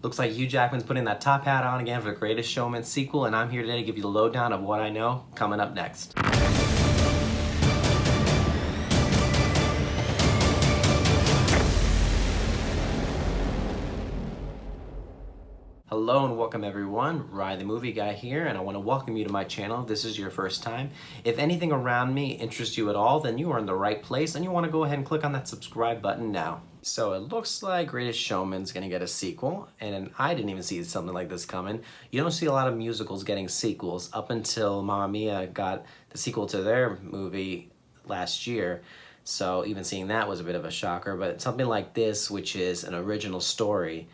Looks like Hugh Jackman's putting that top hat on again for the Greatest Showman sequel, and I'm here today to give you the lowdown of what I know coming up next. Hello and welcome everyone, Ryan the Movie Guy here, and I want to welcome you to my channel. If this is your first time. If anything around me interests you at all, then you are in the right place and you want to go ahead and click on that subscribe button now. So it looks like Greatest Showman's going to get a sequel, and I didn't even see something like this coming. You don't see a lot of musicals getting sequels up until Mamma Mia got the sequel to their movie last year. So even seeing that was a bit of a shocker, but something like this, which is an original story,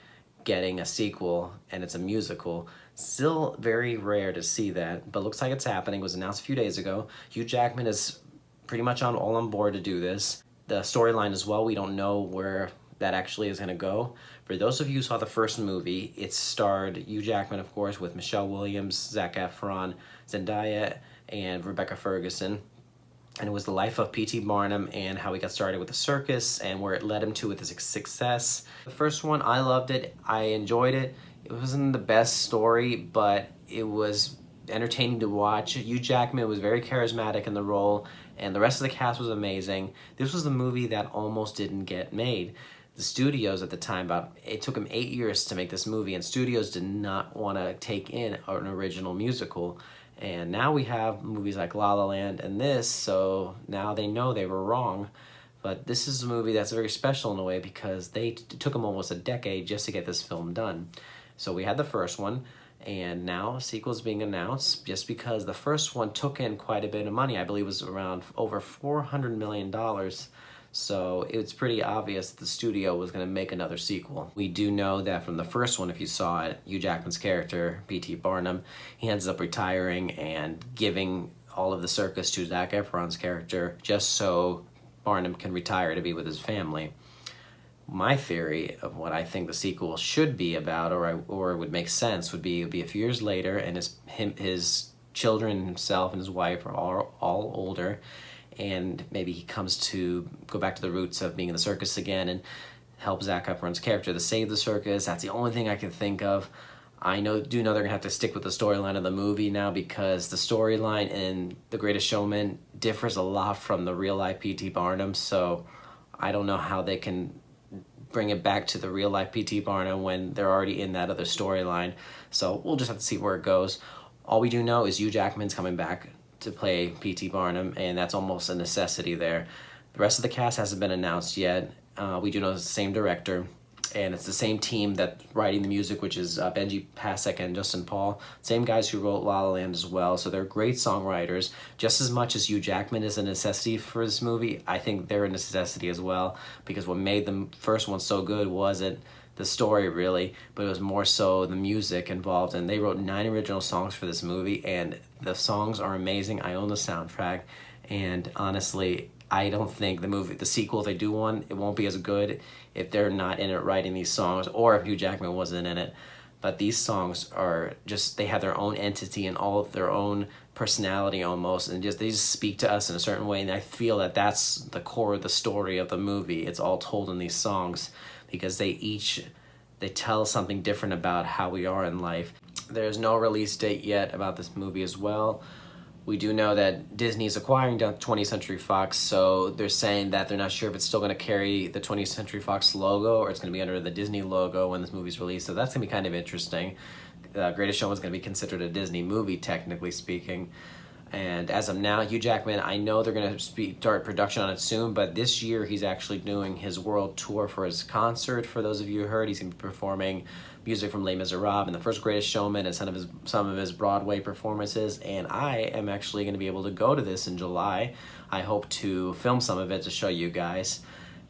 getting a sequel and it's a musical, still very rare to see that, but looks like it's happening. It was announced a few days ago. Hugh Jackman is pretty much all on board to do this. The storyline as well, we don't know where that actually is going to go. For those of you who saw the first movie, it starred Hugh Jackman, of course, with Michelle Williams, Zac Efron, Zendaya, and Rebecca Ferguson. And it was the life of P.T. Barnum and how he got started with the circus and where it led him to with his success. The first one, I loved it. I enjoyed it. It wasn't the best story, but it was entertaining to watch. Hugh Jackman was very charismatic in the role, and the rest of the cast was amazing. This was the movie that almost didn't get made. The studios at the time, it took them 8 years to make this movie, and studios did not want to take in an original musical. And now we have movies like La La Land and this, so now they know they were wrong. But this is a movie that's very special in a way because it took them almost a decade just to get this film done. So we had the first one, and now a sequel is being announced just because the first one took in quite a bit of money. I believe it was around over $400 million. So it's pretty obvious that the studio was going to make another sequel. We do know that from the first one, if you saw it, Hugh Jackman's character, P.T. Barnum, he ends up retiring and giving all of the circus to Zac Efron's character just so Barnum can retire to be with his family. My theory of what I think the sequel should be about, or would make sense, would be a few years later, and his children, himself, and his wife are all older, and maybe he comes to go back to the roots of being in the circus again and help Zac Efron's character to save the circus. That's the only thing I can think of. I do know they're gonna have to stick with the storyline of the movie now because the storyline in The Greatest Showman differs a lot from the real life P.T. Barnum, so I don't know how they can bring it back to the real life P.T. Barnum when they're already in that other storyline. So we'll just have to see where it goes. All we do know is Hugh Jackman's coming back to play P.T. Barnum, and that's almost a necessity there. The rest of the cast hasn't been announced yet. We do know it's the same director, and it's the same team that's writing the music, which is Benji Pasek and Justin Paul. Same guys who wrote La La Land as well, so they're great songwriters. Just as much as Hugh Jackman is a necessity for this movie, I think they're a necessity as well, because what made the first one so good wasn't the story really, but it was more so the music involved, and they wrote 9 original songs for this movie, and the songs are amazing. I own the soundtrack, and honestly, I don't think the sequel, if they do one, it won't be as good if they're not in it writing these songs, or if Hugh Jackman wasn't in it. But these songs are just, they have their own entity and all of their own personality almost, and they just speak to us in a certain way, and I feel that that's the core of the story of the movie. It's all told in these songs because they tell something different about how we are in life. There's no release date yet about this movie as well. We do know that Disney's acquiring 20th Century Fox, so they're saying that they're not sure if it's still going to carry the 20th Century Fox logo or it's going to be under the Disney logo when this movie's released, so that's going to be kind of interesting. Greatest Showman is going to be considered a Disney movie, technically speaking. And as of now, Hugh Jackman, I know they're going to start production on it soon, but this year he's actually doing his world tour for his concert. For those of you who heard, he's going to be performing music from Les Miserables and the first Greatest Showman and some of his Broadway performances, and I am actually going to be able to go to this in July. I hope to film some of it to show you guys,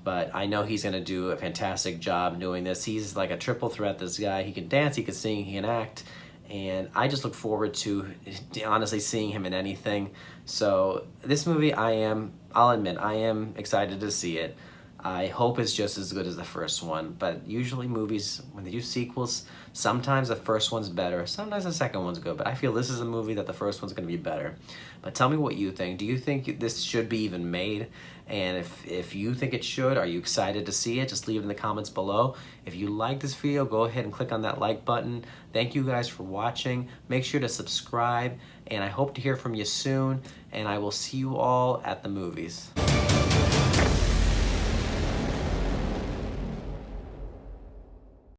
but I know he's going to do a fantastic job doing this. He's like a triple threat, this guy. He can dance, he can sing, he can act, and I just look forward to honestly seeing him in anything. So this movie, I'll admit, I am excited to see it. I hope it's just as good as the first one, but usually movies, when they do sequels, sometimes the first one's better, sometimes the second one's good, but I feel this is a movie that the first one's going to be better. But tell me what you think. Do you think this should be even made? And if you think it should, are you excited to see it? Just leave it in the comments below. If you like this video, go ahead and click on that like button. Thank you guys for watching. Make sure to subscribe, and I hope to hear from you soon, and I will see you all at the movies.